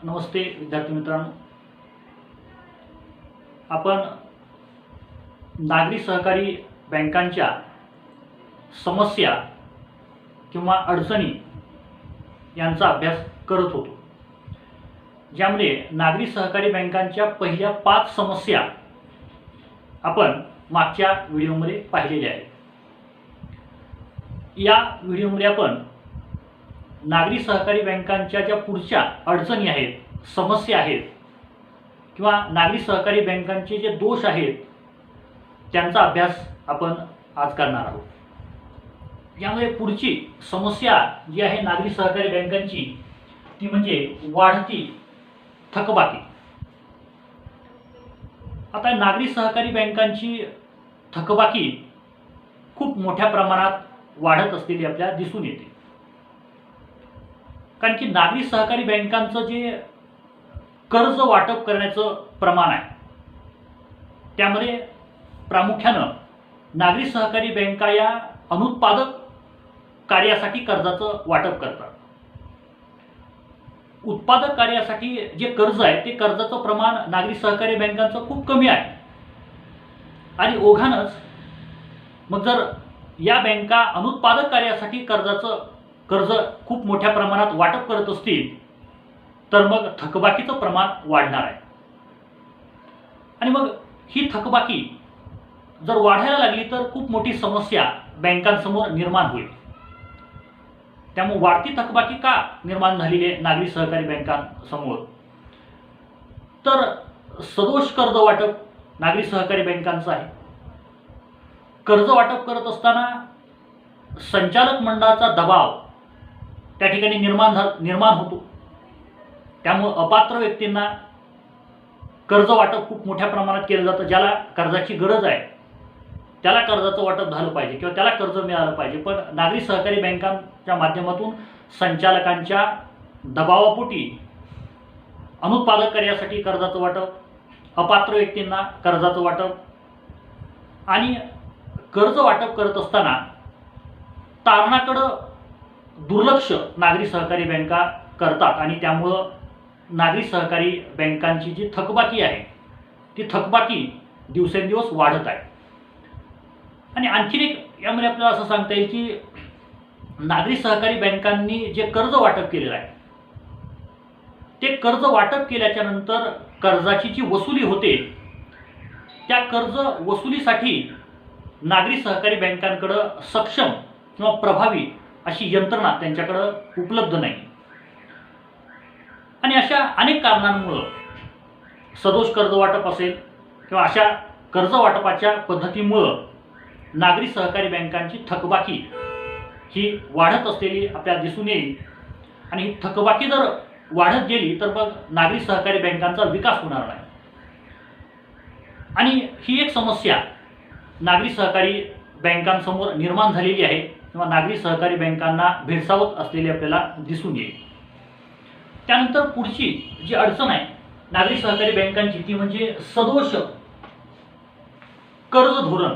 नमस्ते विद्यार्थी मित्रांनो, आपण नागरी सहकारी बँकांच्या समस्या किंवा अडचणी यांचा अभ्यास करत होतो, ज्यामध्ये नागरी सहकारी बँकांच्या पहिल्या 5 समस्या आपण मागच्या व्हिडिओमध्ये पाहिलेल्या आहेत। या व्हिडिओमध्ये आपण नागरी सहकारी बँकांच्या ज्या पुढच्या अडचणी आहेत, समस्या आहेत किंवा नागरी सहकारी बँकांचे जे दोष आहेत त्यांचा अभ्यास आपण आज करणार आहोत। यामध्ये पुढची समस्या जी आहे नागरी सहकारी बँकांची ती म्हणजे वाढती थकबाकी। आता नागरी सहकारी बँकांची थकबाकी खूप मोठ्या प्रमाणात वाढत असलेली आपल्याला दिसून येते, कारण की नागरी सहकारी बँकांचं जे कर्ज वाटप करण्याचं प्रमाण आहे त्यामध्ये प्रामुख्यानं नागरी सहकारी बँका या अनुत्पादक कार्यासाठी कर्जाचं वाटप करतात। उत्पादक कार्यासाठी जे कर्ज आहे ते कर्जाचं प्रमाण नागरी सहकारी बँकांचं खूप कमी आहे आणि ओघानच मग जर या बँका अनुत्पादक कार्यासाठी कर्ज खूप मोठ्या प्रमाणात वाटप करत असतील तर मग थकबाकीचं प्रमाण वाढणार आहे आणि मग ही थकबाकी जर वाढायला लागली तर खूप मोठी समस्या बँकांसमोर निर्माण होईल। त्यामुळे वाढती थकबाकी का निर्माण झालेली आहे नागरी सहकारी बँकांसमोर, तर सदोष कर्ज वाटप नागरी सहकारी बँकांचं आहे। कर्ज वाटप करत असताना संचालक मंडळाचा दबाव त्या ठिकाणी निर्माण होतो, त्यामुळे अपात्र व्यक्तींना कर्ज वाटप खूप मोठ्या प्रमाणात केलं जातं। ज्याला कर्जाची गरज आहे त्याला कर्जाचं वाटप झालं पाहिजे किंवा त्याला कर्ज मिळालं पाहिजे, पण नागरी सहकारी बँकांच्या माध्यमातून संचालकांच्या दबावापोटी अनुत्पादक कार्यासाठी कर्जाचं वाटप, अपात्र व्यक्तींना कर्जाचं वाटप आणि कर्ज वाटप करत असताना तारणाकडं दुर्लक्ष नागरी सहकारी बँका करतात आणि त्यामुळं नागरी सहकारी बँकांची जी थकबाकी आहे ती थकबाकी दिवसेंदिवस वाढत आहे। आणि आणखीन एक यामध्ये आपल्याला असं सांगता येईल की नागरी सहकारी बँकांनी जे कर्ज वाटप केलेलं आहे ते कर्ज वाटप केल्याच्या नंतर कर्जाची जी वसुली होते त्या कर्ज वसुलीसाठी नागरी सहकारी बँकांकडे सक्षम किंवा प्रभावी अशी यंत्रणा त्यांच्याकडे उपलब्ध नाही आणि अशा अनेक कारणांमुळे सदोष कर्ज वाटप असेल किंवा अशा कर्ज वाटपाच्या पद्धतीमुळे नागरी सहकारी बँकांची थकबाकी ही वाढत असलेली आपल्याला दिसून येईल आणि ही थकबाकी जर वाढत गेली तर मग नागरी सहकारी बँकांचा विकास होणार नाही आणि ही एक समस्या नागरी सहकारी बँकांसमोर निर्माण झालेली आहे किंवा नागरी सहकारी बँकांना भेडसावत असलेली आपल्याला दिसून येईल। त्यानंतर पुढची जी अडचण आहे नागरी सहकारी बँकांची ती म्हणजे सदोष कर्ज धोरण।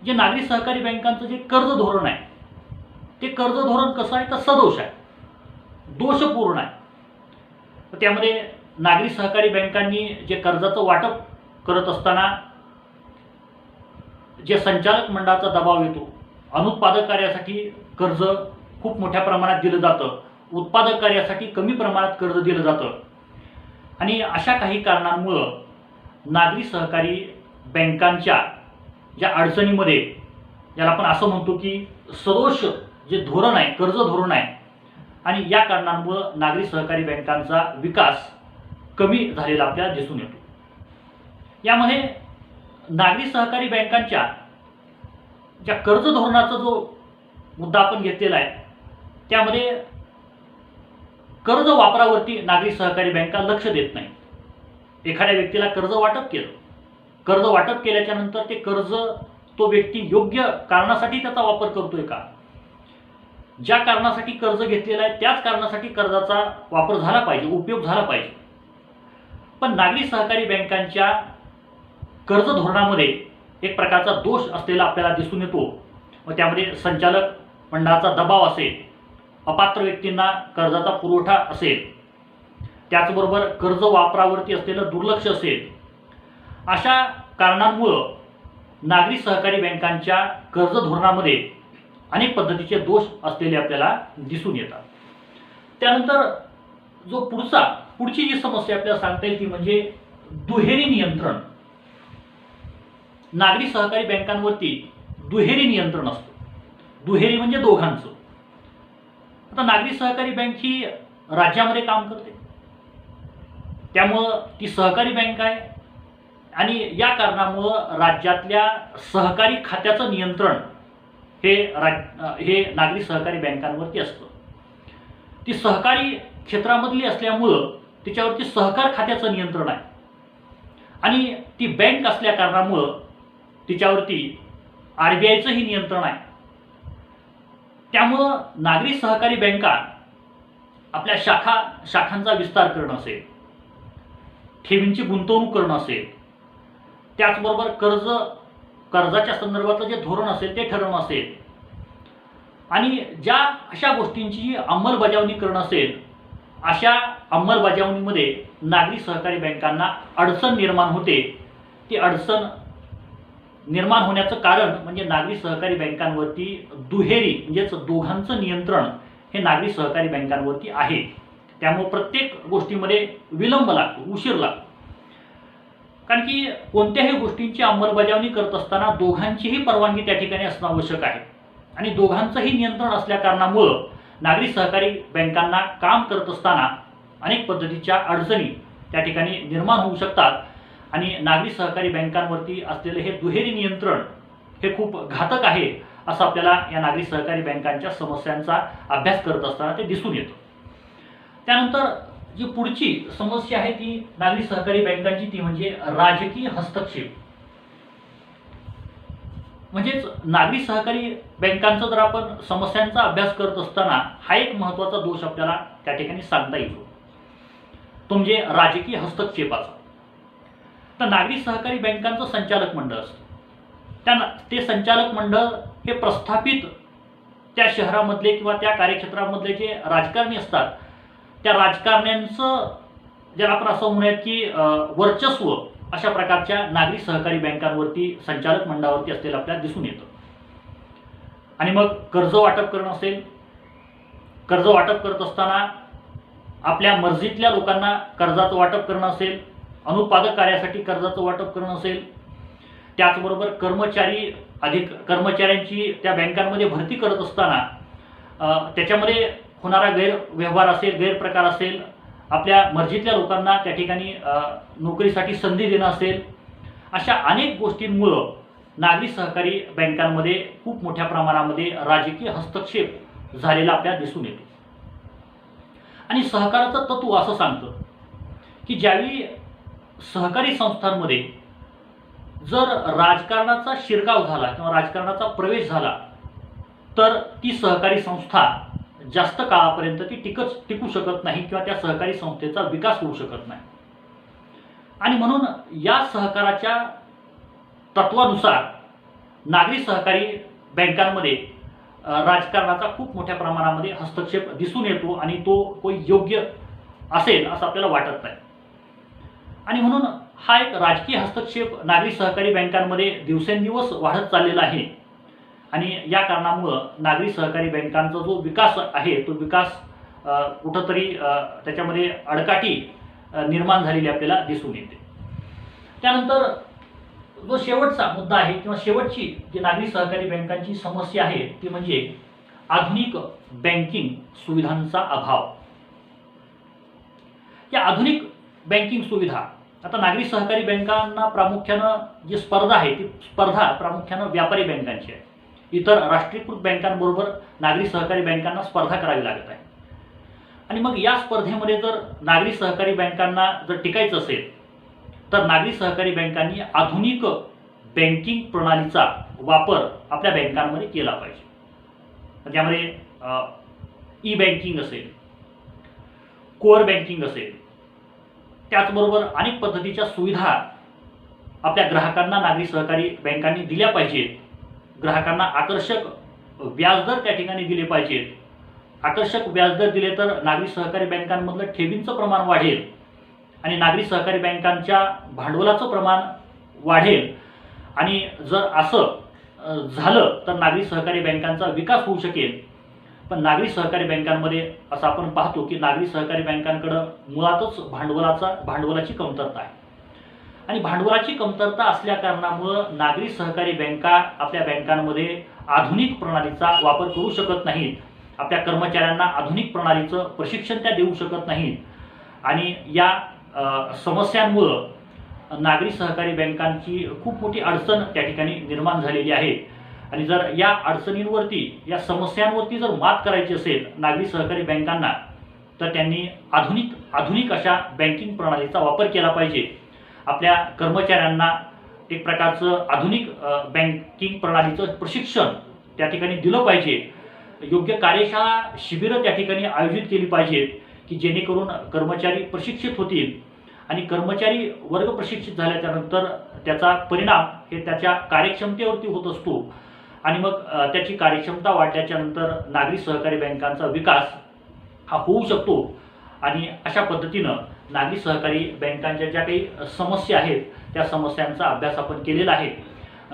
जे नागरी सहकारी बँकांचं जे कर्ज धोरण आहे ते कर्ज धोरण कसं आहे तर सदोष आहे, दोषपूर्ण आहे। त्यामध्ये नागरी सहकारी बँकांनी जे कर्जाचं वाटप करत असताना जे संचालक मंडळाचा दबाव येतो, अनुत्पादक कार्यासाठी कर्ज खूप मोठ्या प्रमाणात दिलं जातं, उत्पादक कार्यासाठी कमी प्रमाणात कर्ज दिलं जातं आणि अशा काही कारणांमुळं नागरी सहकारी बँकांच्या ज्या अडचणीमध्ये ज्याला आपण असं म्हणतो की सदोष जे धोरण आहे, कर्ज धोरण आहे आणि या कारणांमुळं नागरी सहकारी बँकांचा विकास कमी झालेला आपल्याला दिसून येतो। यामध्ये नागरी सहकारी बँकांच्या ज्या कर्ज धोरणाचा जो मुद्दा आपण घेतलेला आहे त्यामध्ये कर्ज वापरावरती नागरी सहकारी बँका लक्ष देत नाही। एखाद्या व्यक्तीला कर्ज वाटप केलं, कर्ज वाटप केल्याच्या नंतर ते कर्ज तो व्यक्ती योग्य कारणासाठी त्याचा वापर करतोय का, ज्या कारणासाठी कर्ज घेतलेलं आहे त्याच कारणासाठी कर्जाचा वापर झाला पाहिजे, उपयोग झाला पाहिजे। पण नागरी सहकारी बँकांच्या कर्ज धोरणामध्ये एक प्रकारचा दोष असलेला आपल्याला दिसून येतो व त्यामध्ये संचालक मंडळाचा दबाव असेल अपात्र व्यक्तींना कर्जाचा पुरवठा असेल, त्याचबरोबर कर्ज वापरावरती असलेलं दुर्लक्ष असेल, अशा कारणांमुळं नागरी सहकारी बँकांच्या कर्ज धोरणामध्ये अनेक पद्धतीचे दोष असलेले आपल्याला दिसून येतात. त्यानंतर जो पुढची जी समस्या आपल्याला सांगता येईल ती म्हणजे दुहेरी नियंत्रण. नागरी सहकारी बँकांवरती दुहेरी नियंत्रण असतं. दुहेरी म्हणजे दोघांचं. आता नागरी सहकारी बँक ही राज्यामध्ये काम करते, त्यामुळं ती सहकारी बँक आहे आणि या कारणामुळं राज्यातल्या सहकारी खात्याचं नियंत्रण हे नागरी सहकारी बँकांवरती असतं. ती सहकारी क्षेत्रामधली असल्यामुळं तिच्यावरती सहकार खात्याचं नियंत्रण आहे आणि ती बँक असल्या कारणामुळं तिच्यावरती RBIचंही नियंत्रण आहे. त्यामुळं नागरी सहकारी बँका आपल्या शाखांचा विस्तार करणं असेल, ठेवींची गुंतवणूक करणं असेल, त्याचबरोबर कर्जाच्या संदर्भातलं जे धोरण असेल ते ठरवणं असेल आणि ज्या अशा गोष्टींची अंमलबजावणी करणं असेल, अशा अंमलबजावणीमध्ये नागरी सहकारी बँकांना अडचण निर्माण होते. ती अडचण निर्माण होण्याचं कारण म्हणजे नागरी सहकारी बँकांवरती दुहेरी म्हणजेच दोघांचं नियंत्रण हे नागरी सहकारी बँकांवरती आहे. त्यामुळे प्रत्येक गोष्टीमध्ये विलंब लागतो, उशीर लागतो. कारण की कोणत्याही गोष्टींची अंमलबजावणी करत असताना दोघांचीही परवानगी त्या ठिकाणी असणं आवश्यक आहे आणि दोघांचंही नियंत्रण असल्या कारणामुळं नागरी सहकारी बँकांना काम करत असताना अनेक पद्धतीच्या अडचणी त्या ठिकाणी निर्माण होऊ शकतात आणि नागरी सहकारी बँकांवरती असलेलं हे दुहेरी नियंत्रण हे खूप घातक आहे असं आपल्याला या नागरी सहकारी बँकांच्या समस्यांचा अभ्यास करत असताना ते दिसून येतं. त्यानंतर जी पुढची समस्या आहे ती नागरी सहकारी बँकांची ती म्हणजे राजकीय हस्तक्षेप. म्हणजेच नागरी सहकारी बँकांचा जर आपण समस्यांचा अभ्यास करत असताना हा एक महत्त्वाचा दोष आपल्याला त्या ठिकाणी सांगता येतो, तो म्हणजे राजकीय हस्तक्षेपाचा. तर नागरी सहकारी बँकांचं संचालक मंडळ असतं. ते संचालक मंडळ हे प्रस्थापित त्या शहरामधले किंवा त्या कार्यक्षेत्रामधले जे राजकारणी असतात त्या राजकारण्यांचं जर आपण असं म्हणूयात की वर्चस्व अशा प्रकारच्या नागरी सहकारी बँकांवरती संचालक मंडळावरती असलेलं आपल्याला दिसून येतं. आणि मग कर्ज वाटप करणं असेल, कर्ज वाटप करत असताना आपल्या मर्जीतल्या लोकांना कर्जाचं वाटप करणं असेल, अनुत्पादक कार्यासाठी कर्जाचं वाटप करणं असेल, त्याचबरोबर कर्मचाऱ्यांची त्या बँकांमध्ये भरती करत असताना त्याच्यामध्ये होणारा गैरव्यवहार असेल, गैरप्रकार असेल, आपल्या मर्जीतल्या लोकांना त्या ठिकाणी नोकरीसाठी संधी देणं असेल, अशा अनेक गोष्टींमुळं नागरी सहकारी बँकांमध्ये खूप मोठ्या प्रमाणामध्ये राजकीय हस्तक्षेप झालेला आपल्याला दिसून येतो. आणि सहकाराचं तत्व असं सांगतं की ज्यावेळी सहकारी संस्थांमध्ये जर राजकारणाचा शिरकाव झाला किंवा राजकारणाचा प्रवेश झाला तर ती सहकारी संस्था जास्त काळापर्यंत ती टिकू शकत नाही किंवा त्या सहकारी संस्थेचा विकास होऊ शकत नाही. आणि म्हणून या सहकाराच्या तत्वानुसार नागरी सहकारी बँकांमध्ये राजकारणाचा खूप मोठ्या प्रमाणामध्ये हस्तक्षेप दिसून येतो आणि तो योग्य असेल असं आपल्याला वाटत नाही. आणि म्हणून हा एक राजकीय हस्तक्षेप नागरी सहकारी बँकांमध्ये दिवसेंदिवस वाढत चाललेला आहे आणि या कारणामुळं नागरी सहकारी बँकांचा जो विकास आहे तो विकास कुठंतरी त्याच्यामध्ये अडकाठी निर्माण झालेली आपल्याला दिसून येते. त्यानंतर जो शेवटचा मुद्दा आहे किंवा शेवटची जी नागरी सहकारी बँकांची समस्या आहे ती म्हणजे आधुनिक बँकिंग सुविधांचा अभाव. या आधुनिक बँकिंग सुविधा आता नागरी सहकारी बँकांना प्रामुख्यानं जी स्पर्धा आहे ती स्पर्धा प्रामुख्यानं व्यापारी बँकांची आहे. इतर राष्ट्रीयकृत बँकांबरोबर नागरी सहकारी बँकांना स्पर्धा करावी लागत आहे. आणि मग या स्पर्धेमध्ये जर नागरी सहकारी बँकांना जर टिकायचं असेल तर नागरी सहकारी बँकांनी आधुनिक बँकिंग प्रणालीचा वापर आपल्या बँकांमध्ये केला पाहिजे. त्यामध्ये ई बँकिंग असेल, कोअर बँकिंग असेल, त्याचबरोबर अनेक पद्धतीच्या सुविधा आपल्या ग्राहकांना नागरी सहकारी बँकांनी दिल्या पाहिजेत. ग्राहकांना आकर्षक व्याजदर त्या ठिकाणी दिले पाहिजेत. आकर्षक व्याजदर दिले तर नागरी सहकारी बँकांमधलं ठेवींचं प्रमाण वाढेल आणि नागरी सहकारी बँकांच्या भांडवलाचं प्रमाण वाढेल आणि जर असं झालं तर नागरी सहकारी बँकांचा विकास होऊ शकेल. पण नागरी सहकारी बँकांमध्ये असं आपण पाहतो की नागरी सहकारी बँकांकडं मुळातच भांडवलाची कमतरता आहे आणि भांडवलाची कमतरता असल्या कारणामुळं नागरी सहकारी बँका आपल्या बँकांमध्ये आधुनिक प्रणालीचा वापर करू शकत नाहीत. आपल्या कर्मचाऱ्यांना आधुनिक प्रणालीचं प्रशिक्षण त्या देऊ शकत नाहीत आणि या समस्यांमुळं नागरी सहकारी बँकांची खूप मोठी अडचण त्या ठिकाणी निर्माण झालेली आहे. आणि जर या अडचणींवरती, या समस्यांवरती जर मात करायची असेल नागरी सहकारी बँकांना, तर त्यांनी आधुनिक अशा बँकिंग प्रणालीचा वापर केला पाहिजे. आपल्या कर्मचाऱ्यांना एक प्रकारचं आधुनिक बँकिंग प्रणालीचं प्रशिक्षण त्या ठिकाणी दिलं पाहिजे. योग्य कार्यशाळा, शिबिरं त्या ठिकाणी आयोजित केली पाहिजेत की जेणेकरून कर्मचारी प्रशिक्षित होतील आणि कर्मचारी वर्ग प्रशिक्षित झाल्याच्यानंतर त्याचा परिणाम हे त्याच्या कार्यक्षमतेवरती होत असतो आणि मग त्याची कार्यक्षमता वाढल्याच्या नंतर नागरी सहकारी बँकांचा विकास हा होऊ शकतो. आणि अशा पद्धतीनं नागरी सहकारी बँकांच्या ज्या काही समस्या आहेत त्या समस्यांचा अभ्यास आपण केलेला आहे.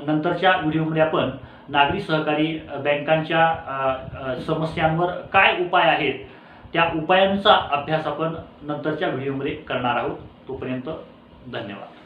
नंतरच्या व्हिडिओमध्ये आपण नागरी सहकारी बँकांच्या समस्यांवर काय उपाय आहेत त्या उपायांचा अभ्यास आपण नंतरच्या व्हिडिओमध्ये करणार आहोत. तोपर्यंत धन्यवाद.